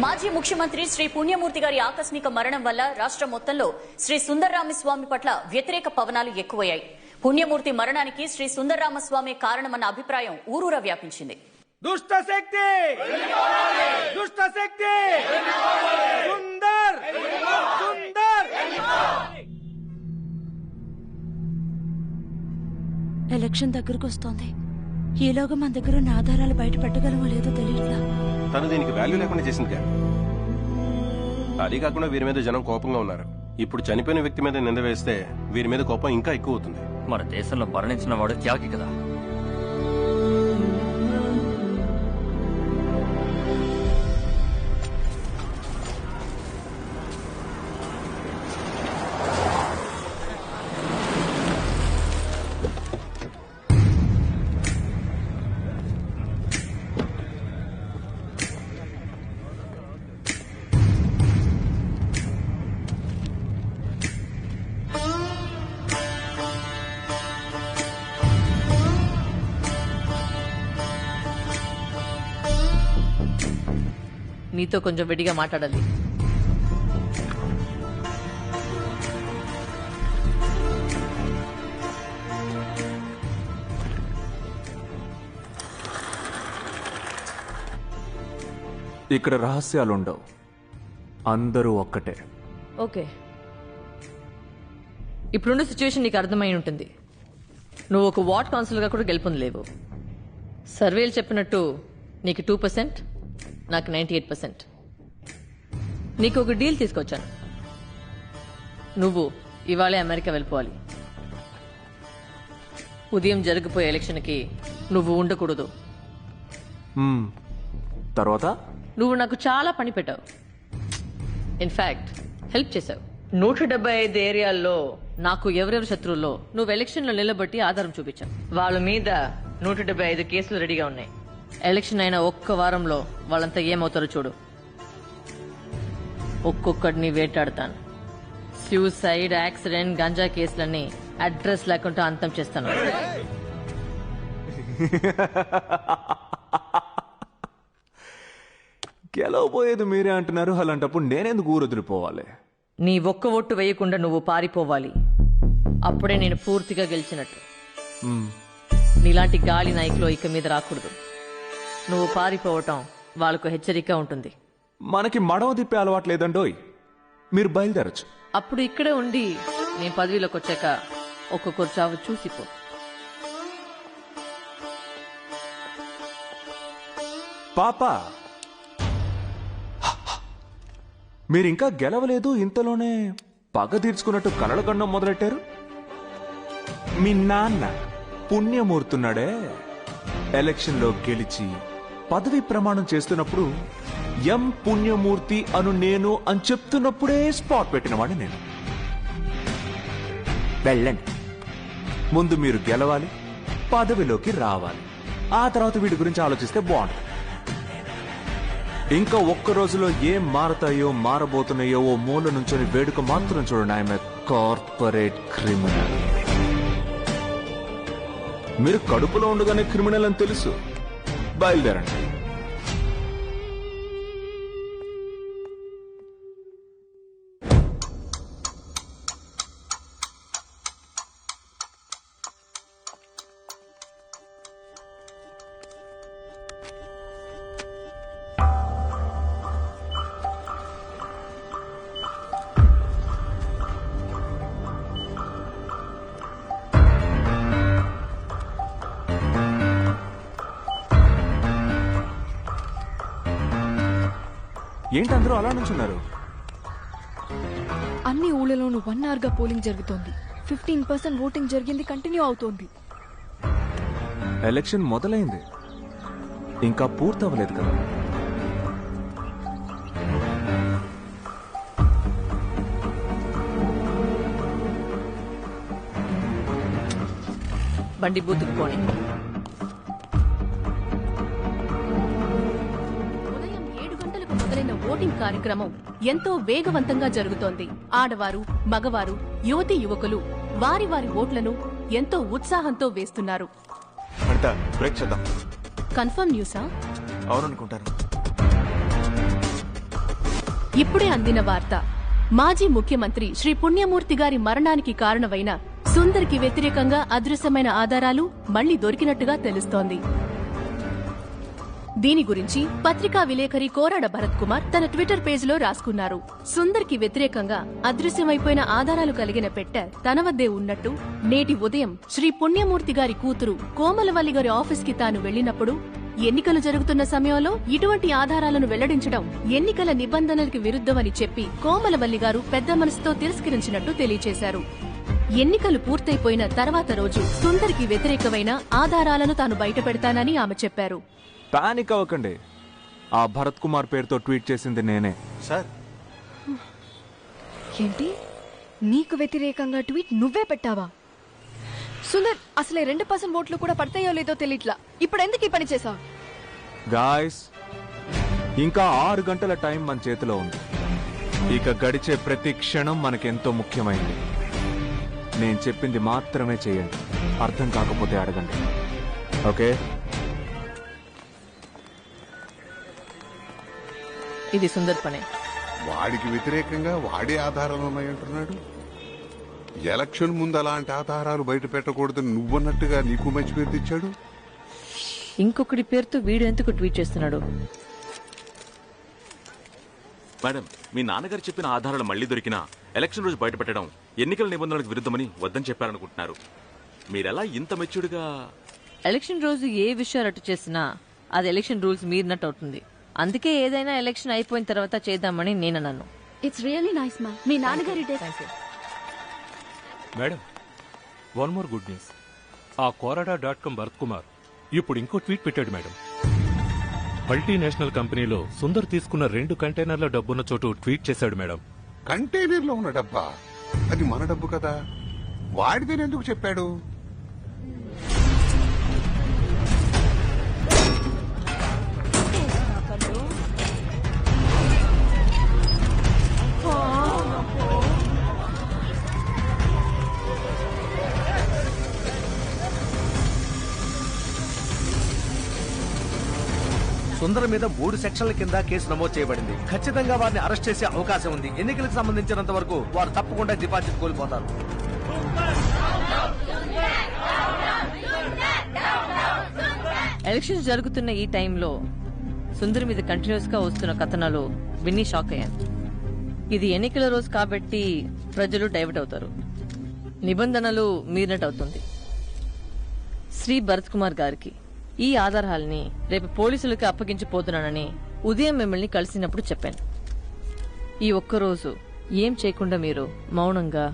మాజీ ముఖ్యమంత్రి శ్రీ పుణ్యమూర్తి గారి ఆకస్మిక మరణం వల్ల రాష్ట్రం మొత్తంలో శ్రీ సుందరరామస్వామి పట్ల వ్యతిరేక పవనాలు ఎక్కువయ్యాయి. పుణ్యమూర్తి మరణానికి శ్రీ సుందరరామస్వామి కారణమన్న అభిప్రాయం ఊరూరా వ్యాపించింది. దుష్ట శక్తి దుష్ట శక్తి సుందర్ సుందర్. ఎలక్షన్ దగ్గరకు వస్తోంది. ఈలోగా మన దగ్గర ఉన్న ఆధారాలు బయట పెట్టగలమో లేదో తెలియట్లా. తను దీనికి వాల్యూ లేకుండా చేసింది కాదు. అది కాకుండా వీరి మీద జనం కోపంగా ఉన్నారు. ఇప్పుడు చనిపోయిన వ్యక్తి మీద నింద వేస్తే వీరి మీద కోపం ఇంకా ఎక్కువ అవుతుంది. మన దేశంలో మరణించిన వాడు త్యాగి కదా. నీతో కొంచెం వెడిగా మాట్లాడాలి. ఇక్కడ రహస్యాలుండవు, అందరూ ఒక్కటే. ఓకే, ఇప్పుడున్న సిచ్యువేషన్ నీకు అర్థమై ఉంటుంది. నువ్వు ఒక వార్డ్ కౌన్సిలర్గా కూడా గెలుపొందలేవు. సర్వేలు చెప్పినట్టు నీకు 2%, నాకు 98%. నీకు ఒక డీల్ తీసుకొచ్చాను. నువ్వు ఇవాళే అమెరికా వెళ్ళిపోవాలి. ఉదయం జరగబోయే ఎలక్షన్కి నువ్వు ఉండకూడదు. తర్వాత నువ్వు నాకు చాలా పని పెట్టావు. ఇన్ఫాక్ట్ హెల్ప్ చేశావు. 175 ఏరియాల్లో నాకు ఎవరెవరు శత్రువుల్లో నువ్వు ఎలక్షన్లో నిలబట్టి ఆధారం చూపించావు. వాళ్ళ మీద 175 కేసులు రెడీగా ఉన్నాయి. ఎలక్షన్ అయిన ఒక్క వారంలో వాళ్ళంతా ఏమవుతారో చూడు. ఒక్కొక్కడిని వేటాడతాను. సూసైడ్, యాక్సిడెంట్, గంజా కేసులన్నీ అడ్రస్ లేకుండా అంతం చేస్తాను. గెలవబోయేది మీరే అంటున్నారు, అలాంటప్పుడు నేనెందుకు ఊరు వదిలిపోవాలి? నీ ఒక్క ఓటు వేయకుండా నువ్వు పారిపోవాలి. అప్పుడే నేను పూర్తిగా గెలిచినట్టు. నీలాంటి గాలి నాయకులు ఇక మీద రాకూడదు. నువ్వు పారిపోవటం వాళ్ళకు హెచ్చరిక ఉంటుంది. మనకి మడవ తిప్పే అలవాటు లేదండోయ్. మీరు బయలుదేరచ్చు. అప్పుడు ఇక్కడే ఉండి నేను పదవిలోకి వచ్చాక ఒక్కొక్కరు చావు చూసిపో. పాపా, మీరింకా గెలవలేదు, ఇంతలోనే పగ తీర్చుకున్నట్టు కలలు కన్నం మొదలెట్టారు. మీ నాన్న పుణ్యమూర్తున్నాడే ఎలక్షన్లో గెలిచి పదవి ప్రమాణం చేస్తున్నప్పుడు ఎం పుణ్యమూర్తి అను నేను అని చెప్తున్నప్పుడే స్పాట్ పెట్టినవాడిని నేను. వెళ్ళండి, ముందు మీరు గెలవాలి, పదవిలోకి రావాలి. ఆ తర్వాత వీడి గురించి ఆలోచిస్తే బాగుంటుంది. ఇంకా ఒక్క రోజులో ఏం మారతాయో మారబోతున్నాయో ఓ మూల నుంచొని వేడుక మాత్రం చూడండి. I'm a corporate criminal. మీరు కడుపులో ఉండగానే క్రిమినల్ అని తెలుసు. బయలుదేరండి. ఏంటి అందరూ అలా నుంచున్నారు? అన్ని ఊళ్ళలోనూ 1 hour గా పోలింగ్ జరుగుతోంది. 15% ఓటింగ్ జరిగింది, కంటిన్యూ అవుతోంది. ఎలక్షన్ మొదలైంది, ఇంకా పూర్తవ్వలేదు కదా. బండి బూతుకు పోనీ. ఉదయం 7 గంటలకు మొదలైన ఓటింగ్ కార్యక్రమం ఎంతో వేగవంతంగా జరుగుతోంది. ఆడవారు, మగవారు, యువతీ యువకులు వారి వారి ఓట్లను ఎంతో ఉత్సాహంతో వేస్తున్నారు. బ్రేక్ చేద్దాం. కన్ఫర్మ్ న్యూసా? అవుననుకుంటాను. ఇప్పుడే అందిన వార్త. మాజీ ముఖ్యమంత్రి శ్రీ పుణ్యమూర్తి గారి మరణానికి కారణమైన సుందర్కి వ్యతిరేకంగా అదృశ్యమైన ఆధారాలు మళ్లీ దొరికినట్టుగా తెలుస్తోంది. దీని గురించి పత్రికా విలేకరి కోరాడ భరత్ కుమార్ తన ట్విట్టర్ పేజీలో రాసుకున్నారు. సుందర్కి వ్యతిరేకంగా అదృశ్యమైపోయిన ఆధారాలు కలిగిన పెట్టె తన వద్దే ఉన్నట్టు నేటి ఉదయం శ్రీ పుణ్యమూర్తి గారి కూతురు కోమలవల్లి గారి ఆఫీస్కి తాను వెళ్లినప్పుడు ఎన్నికలు జరుగుతున్న సమయంలో ఇటువంటి ఆధారాలను వెల్లడించడం ఎన్నికల నిబంధనలకు విరుద్ధమని చెప్పి కోమలవల్లి గారు పెద్ద మనసుతో తిరస్కరించినట్టు తెలియజేశారు. ఎన్నికలు పూర్తయిపోయిన తర్వాత రోజు సుందర్కి వ్యతిరేకమైన ఆధారాలను తాను బయటపెడతానని ఆమె చెప్పారు. పానిక్ అవ్వకండి. ఆ భరత్ కుమార్ పేరుతో ట్వీట్ చేసింది నేనే. సార్ ఏంటి, నీకు వ్యతిరేకంగా ట్వీట్ నువ్వే పెట్టావా? సుందర్, అసలే 2% ఓట్లు కూడా పడతాయో లేదో తెలియట్లా. ఇప్పుడు ఎందుకు ఈ పని చేసావు? గాయ్స్, ఇంకా 6 గంటల టైం మన చేతిలో ఉంది. ఇక గడిచే ప్రతి క్షణం మనకెంతో ముఖ్యమైంది. నేను చెప్పింది మాత్రమే చేయండి. అర్థం కాకపోతే అడగండి. ఓకే? ఇది సుందర్ పనే. వాడికి వ్యతిరేకంగా వాడే ఆధారాలు ఉన్నాయంటున్నాడు. ఎలక్షన్ ముందు అలాంటి ఆధారాలు బయట పెట్టకూడదని నువ్వన్నట్టుగా నీకు మంచి పేరు తెచ్చాడు. ఇంకొకటి పేరుతో వీడు ఎందుకు ట్వీట్ చేస్తున్నాడు? మేడం, మీ నాన్నగారు చెప్పిన ఆధారాలు మళ్లీ దొరికినా ఎలక్షన్ రోజు బయటపెట్టడం ఎన్నికల నిబంధనలకు విరుద్ధమని వద్దని చెప్పారనుకుంటున్నారు. మీరెలా ఇంత మెచ్యూర్డ్గా? ఎలక్షన్ రోజు ఏ విషయాలు అటు చేసినా అది ఎలక్షన్ రూల్స్ మీరినట్టు అవుతుంది. అందుకే ఏదైనా ఎలక్షన్ అయిపోయిన తర్వాత చేద్దామని నేనన్నాను. ఇట్స్ రియల్లీ నైస్ మా. మీ నాన్నగారి madam, one more good news. ఆ కోరాడా.com భరత్ కుమార్ ఇప్పుడు ఇంకో ట్వీట్ పెట్టాడు మేడం. మల్టీనేషనల్ కంపెనీలో సుందర్ తీసుకున్న 2 కంటైనర్ల డబ్బున్న చోటు ట్వీట్ చేశాడు మేడం. కంటైనర్లో ఉన్న డబ్బా? అది మన డబ్బు కదా, వాడిదేని ఎందుకు చెప్పాడు? సుందర్ మీద 3 సెక్షన్ల కింద కేసు నమోదు చేయబడింది. ఖచ్చితంగా వారిని అరెస్ట్ చేసే అవకాశం ఉంది. ఎన్నికలకు సంబంధించినంత వరకు వారు తప్పకుండా డిపాజిట్ కోల్పోతారు. ఎలక్షన్స్ జరుగుతున్న ఈ టైంలో సుందర్ మీద కంటిన్యూస్ గా వస్తున్న కథనాలు విన్ని షాక్ అయ్యాను. ఇది ఎన్నికల రోజు కాబట్టి ప్రజలు డైవర్ట్ అవుతారు. నిబంధనలు మీరినట్టు అవుతుంది. శ్రీ భరత్ కుమార్ గారికి ఈ ఆధారాల్ని రేపు పోలీసులకు అప్పగించిపోతున్నానని ఉదయం మిమ్మల్ని కలిసినప్పుడు చెప్పాను. ఈ ఒక్కరోజు ఏం చేయకుండా మీరు మౌనంగా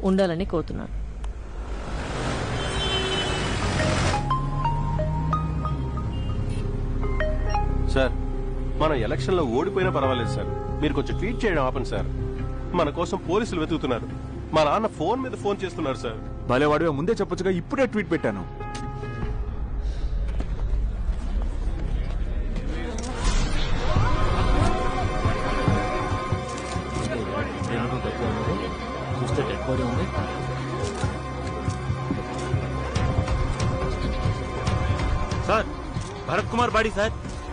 ఉండాలని కోరుతున్నాను. సార్, మనం ఎలక్షన్ లో ఓడిపోయినా పర్వాలేదు సార్. మీరు కొంచెం ట్వీట్ చేయడం ఆపండి సార్. మన కోసం పోలీసులు వెతుకుతున్నారు. మా నాన్న ఫోన్ మీద ఫోన్ చేస్తున్నారు సార్. భలే వాడివే, ముందే చెప్పొచ్చుగా. ఇప్పుడే ట్వీట్ పెట్టాను. Sir, Bharat Kumar body sir.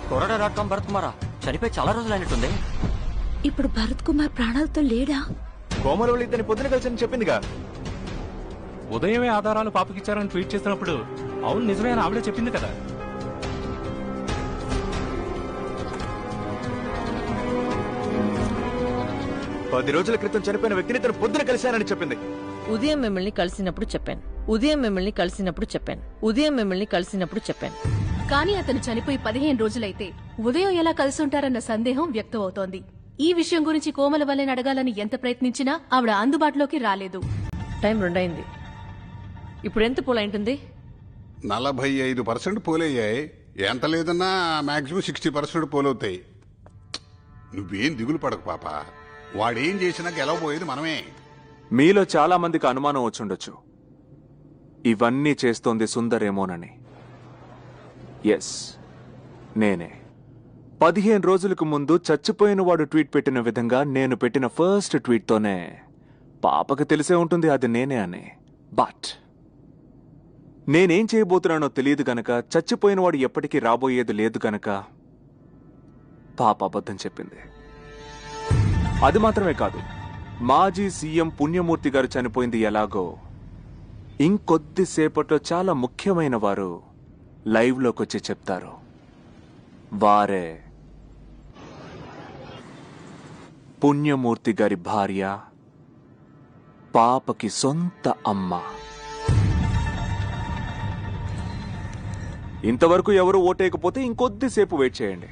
కోరాడా.com భరత్ కుమారా చనిపోయి చాలా రోజులు అయినట్టుంది. ఇప్పుడు భరత్ కుమార్ ప్రాణాలతో లేడా? కోమలవల్లి ఇతని పొద్దున కలిసి చెప్పిందిగా. ఉదయమే ఆధారాలు పాపకిచ్చారని ట్వీట్ చేసినప్పుడు అవును నిజమే అని ఆవిడే చెప్పింది కదా. పది రోజుల క్రితం చనిపోయిన వ్యక్తిని తను పొద్దున కలిశానని చెప్పింది. ఉదయం మిమ్మల్ని కలిసినప్పుడు చెప్పాను. ఉదయం మిమ్మల్ని కలిసినప్పుడు చెప్పాను. ఉదయం మిమ్మల్ని కలిసినప్పుడు చెప్పాను. కానీ అతను చనిపోయి 15 రోజులైతే ఉదయం ఎలా కలిసుంటారన్న సందేహం వ్యక్తమవుతోంది. ఈ విషయం గురించి కోమలవల్లిని అడగాలని ఎంత ప్రయత్నించినా ఆవిడ అందుబాటులోకి రాలేదు. టైం 2 అయింది. ఇప్పుడు ఎంత పోలైంటుంది? 45% పోలయ్యాయి. ఎంత లేదన్నా మాక్సిమం 60% పోలవుతాయి. నువ్వేం దిగులు పడకు పాప. వాడేం చేసినా గెలవబోయేది మనమే. మీలో చాలా మందికి అనుమానం వచ్చుండొచ్చు, ఇవన్నీ చేస్తోంది సుందరేమోనని. ఎస్, నేనే. 15 రోజులకు ముందు చచ్చిపోయిన వాడు ట్వీట్ పెట్టిన విధంగా నేను పెట్టిన ఫస్ట్ ట్వీట్తోనే పాపకు తెలిసే ఉంటుంది అది నేనే అని. బట్ నేనేం చేయబోతున్నానో తెలియదు గనక, చచ్చిపోయిన వాడు ఎప్పటికీ రాబోయేది లేదు గనక పాప అబద్ధం చెప్పింది. అది మాత్రమే కాదు, మాజీ సీఎం పుణ్యమూర్తి గారు చనిపోయింది ఎలాగో ఇంకొద్దిసేపట్లో చాలా ముఖ్యమైన వారు లైవ్ లోకి వచ్చి చెప్తారు. వారే పుణ్యమూర్తి గారి భార్య, పాపకి సొంత అమ్మ. ఇంతవరకు ఎవరు ఓటేయకపోతే ఇంకొద్దిసేపు వెయిట్ చేయండి.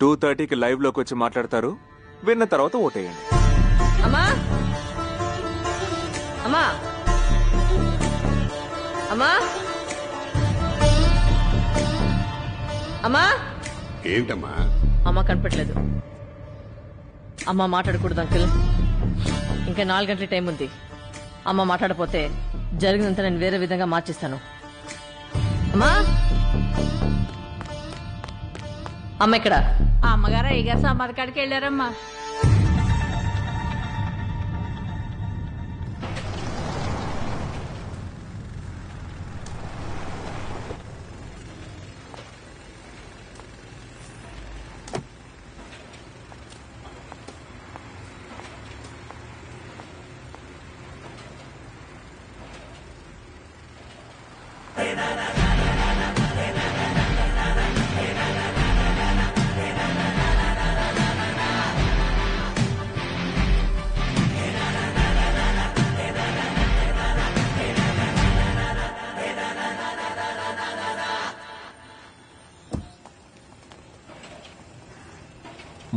2:30కి లైవ్ లోకి వచ్చి మాట్లాడతారు. విన్న తర్వాత ఓటేయండి. అమ్మా అమ్మా అమ్మా అమ్మా ఏంటమ్మా? అమ్మ కనపట్లేదు. అమ్మ మాట్లాడకూడదు అంకిల్. ఇంకా 4 గంటల టైం ఉంది. అమ్మ మాట్లాడపోతే జరిగినంత నేను వేరే విధంగా మార్చిస్తాను. అమ్మా అమ్మ ఇక్కడ. అమ్మగారు అయ్యగారు సమాధి కాడికి వెళ్ళారమ్మా.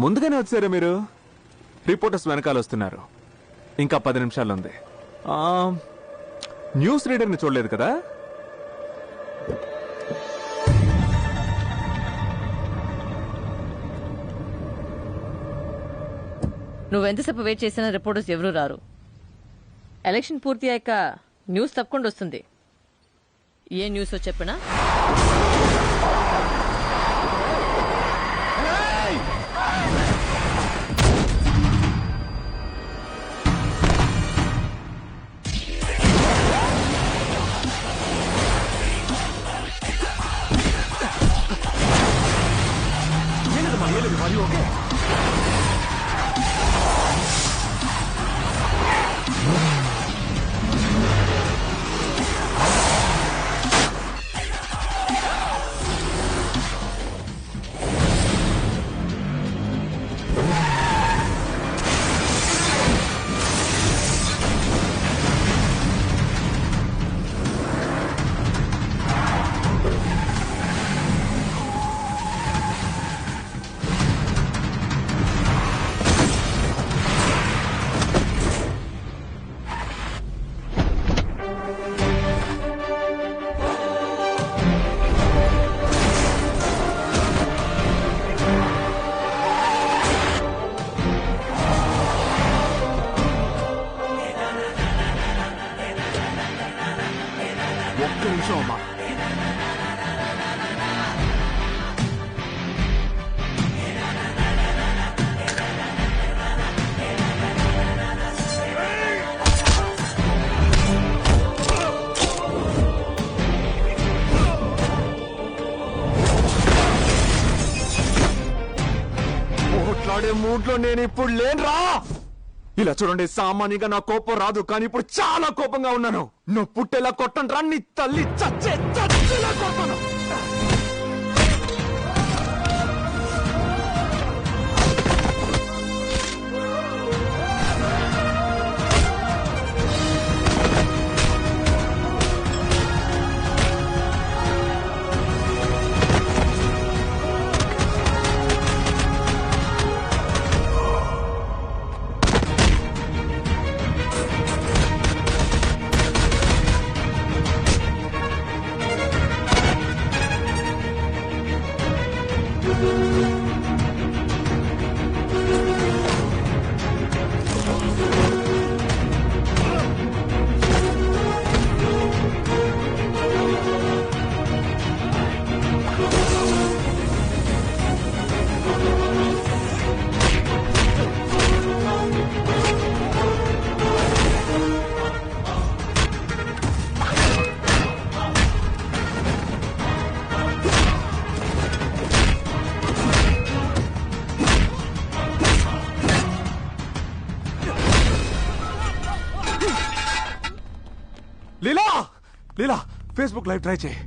ముందుగానే వచ్చారా మీరు? రిపోర్టర్స్ వెనకాల వస్తున్నారు. ఇంకా 10 నిమిషాలు ఉంది. న్యూస్ రీడర్ని చూడలేదు కదా? నువ్వు ఎంతసేపు వెయిట్ చేసినా రిపోర్టర్స్ ఎవరూ రారు. ఎలక్షన్ పూర్తి అయ్యాక న్యూస్ తప్పకుండా వస్తుంది. ఏ న్యూస్ చెప్పినా మూడ్లో నేను ఇప్పుడు లేనురా. ఇలా చూడండి, సామాన్యంగా నా కోపం రాదు, కానీ ఇప్పుడు చాలా కోపంగా ఉన్నాను. నువ్వు పుట్టేలా కొట్టండి రా, నీ తల్లి చచ్చేలా కొడతాను. లీలా ఫేస్బుక్ లైవ్ ట్రై చేయి.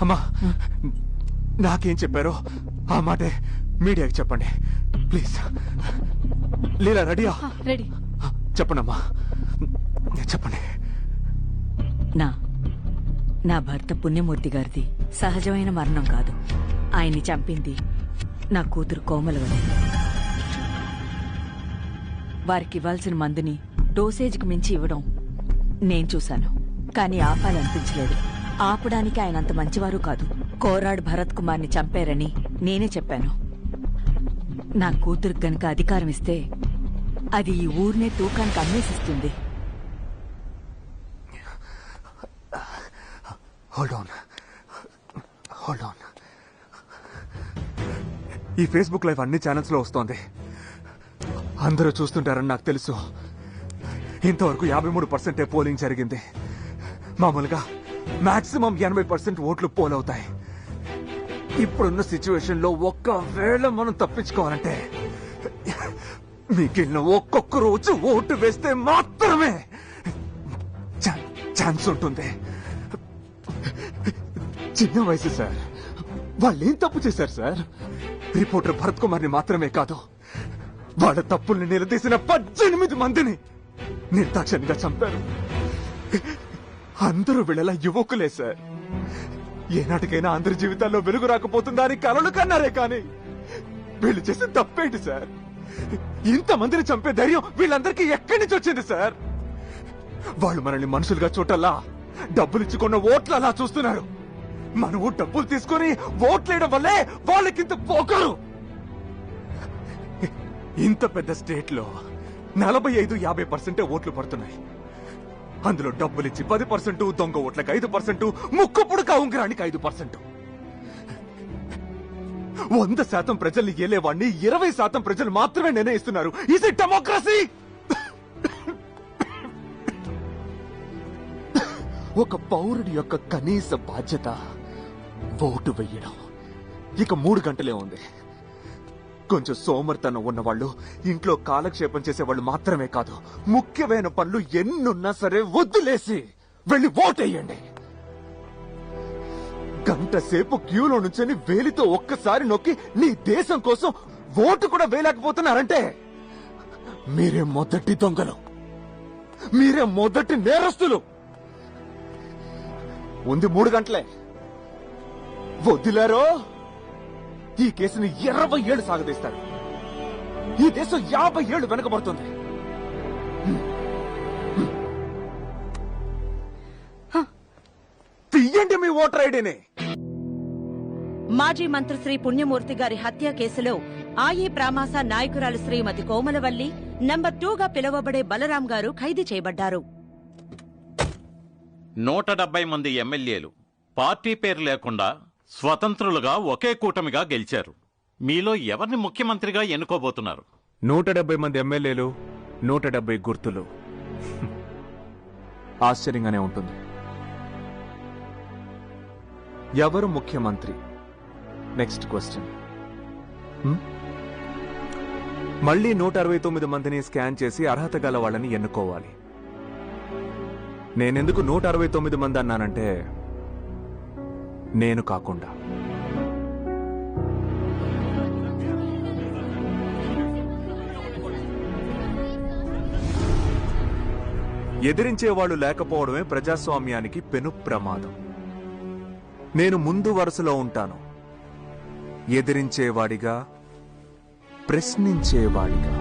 అమ్మా నాకేం చెప్పారో ఆ మాటే మీడియాకి చెప్పండి ప్లీజ్. లీలా రెడీయా? రెడీ. చెప్పండమ్మా, చెప్పండి. నా భర్త పుణ్యమూర్తి గారిది సహజమైన మరణం కాదు. ఆయన్ని చంపింది నా కూతురు కోమలవల్లి. వారికి ఇవ్వాల్సిన మందుని డోసేజ్కి మించి ఇవ్వడం నేను చూశాను, కానీ ఆపాలనిపించలేదు. ఆపడానికి ఆయన అంత మంచివారు కాదు. కోరాడు భరత్ కుమార్ని చంపారని నేనే చెప్పాను. నా కూతురికి గనక అధికారం ఇస్తే అది ఈ ఊరినే తూకానికి అన్వేషిస్తుంది. Hold on. ఈ ఫేస్బుక్ లైవ్ అన్ని ఛానల్స్ లో వస్తోంది. అందరూ చూస్తుంటారని నాకు తెలుసు. ఇంతవరకు 53% పోలింగ్ జరిగింది. మామూలుగా మాక్సిమం 80% ఓట్లు పోల్ అవుతాయి. ఇప్పుడున్న సిచ్యువేషన్ లో ఒక్కవేళ మనం తప్పించుకోవాలంటే మిగిలిన ఒక్కొక్కరు వచ్చి ఓటు వేస్తే మాత్రమే ఛాన్స్ ఉంటుంది. చిన్న వయసు సార్, వాళ్ళేం తప్పు చేశారు సార్? రిపోర్టర్ భరత్ కుమార్ని మాత్రమే కాదు, వాళ్ళ తప్పుల్ని నిలదీసిన 18 మందిని నిర్దాక్షణ్యంగా చంపారు. అందరూ వీళ్ళలా యువకులే సార్. ఏనాటికైనా అందరి జీవితాల్లో వెలుగు రాకపోతుందా అని కలలు కన్నారే కానీ వీళ్ళు చేసిన తప్పేంటి సార్? ఇంతమందిని చంపే ధైర్యం వీళ్ళందరికీ ఎక్కడి నుంచి వచ్చింది సార్? వాళ్ళు మనల్ని మనుషులుగా చూడల్లా డబ్బులిచ్చుకున్న ఓట్లు అలా చూస్తున్నారు. మనము డబ్బులు తీసుకుని ఓట్లేయడం వల్లే వాళ్ళకింత పోకరు. ఇంత పెద్ద స్టేట్ లో 45-50% ఓట్లు పడుతున్నాయి. అందులో డబ్బులిచ్చి 10%, దొంగ ఓట్లకు 5%, ముక్కుపుడుక ఉంగరానికి 5%. 100% ప్రజల్ని ఏలేవాడిని 20% ప్రజలు మాత్రమే నిర్ణయిస్తున్నారు. Is it democracy? ఒక పౌరుడి యొక్క కనీస బాధ్యత ఓటు వెయ్యడం. ఇక 3 గంటలే ఉంది. కొంచెం సోమర్తనం ఉన్నవాళ్ళు, ఇంట్లో కాలక్షేపం చేసేవాళ్ళు మాత్రమే కాదు, ముఖ్యమైన పనులు ఎన్నున్నా సరే వద్దులేసి వెళ్ళి ఓటేయండి. గంట సేపు క్యూలో నుంచని వేలితో ఒక్కసారి నొక్కి నీ దేశం కోసం ఓటు కూడా వేయలేకపోతున్నారంటే మీరే మొదటి దొంగలు, మీరే మొదటి నేరస్తులు. ఉంది 3 గంటలే. వదిలారో ఈ కేసుని 20 ఏళ్లు సాగదీస్తారు. ఈ దేశం 50 ఏళ్లు వెనకబడుతుంది. తీయండి మీ ఓటర్ ఐడిని. మాజీ మంత్రి శ్రీ పుణ్యమూర్తి గారి హత్య కేసులో ఆయీ ప్రామాస నాయకురాలు శ్రీమతి కోమలవల్లి, నంబర్ 2గా పిలువబడే బలరాం గారు ఖైదు చేయబడ్డారు. 170 మంది ఎమ్మెల్యేలు పార్టీ పేరు లేకుండా స్వతంత్రులుగా ఒకే కూటమిగా గెలిచారు. మీలో ఎవరిని ముఖ్యమంత్రిగా ఎన్నుకోబోతున్నారు? 170 మంది ఎమ్మెల్యేలు, 170 గుర్తులు. ఆశ్చర్యంగానే ఉంటుంది. ఎవరు ముఖ్యమంత్రి? Next question. మళ్లీ 169 మందిని స్కాన్ చేసి అర్హత గల వాళ్ళని ఎన్నుకోవాలి. నేనెందుకు 169 మంది అన్నానంటే నేను కాకుండా ఎదిరించేవాళ్లు లేకపోవడమే ప్రజాస్వామ్యానికి పెను ప్రమాదం. నేను ముందు వరుసలో ఉంటాను, ఎదిరించేవాడిగా, ప్రశ్నించేవాడిగా.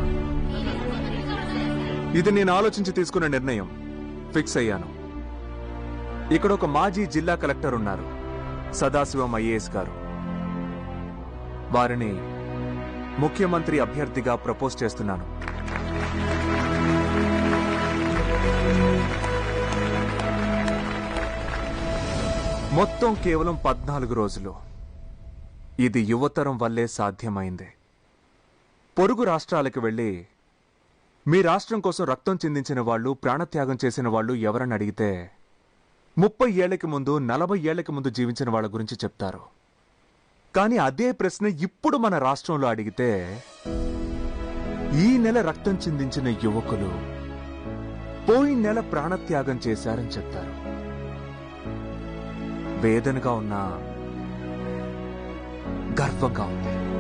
ఇది నేను ఆలోచించి తీసుకున్న నిర్ణయం. ఫిక్స్ అయ్యాను. ఇక్కడ ఒక మాజీ జిల్లా కలెక్టర్ ఉన్నారు, సదాశివం ఐఏఎస్ గారు. వారిని ముఖ్యమంత్రి అభ్యర్థిగా ప్రపోజ్ చేస్తున్నాను. మొత్తం కేవలం 14 రోజులు. ఇది యువతరం వల్లే సాధ్యమైంది. పొరుగు రాష్ట్రాలకు వెళ్లి మీ రాష్ట్రం కోసం రక్తం చిందించిన వాళ్ళు, ప్రాణత్యాగం చేసిన వాళ్ళు ఎవరని అడిగితే 30 ఏళ్లకి ముందు, 40 ఏళ్లకి ముందు జీవించిన వాళ్ళ గురించి చెప్తారు. కానీ అదే ప్రశ్న ఇప్పుడు మన రాష్ట్రంలో అడిగితే ఈ నెల రక్తం చిందించిన యువకులు పోయిన నెల ప్రాణత్యాగం చేశారని చెప్తారు. వేదనగా ఉన్నా గర్వంగా ఉంది.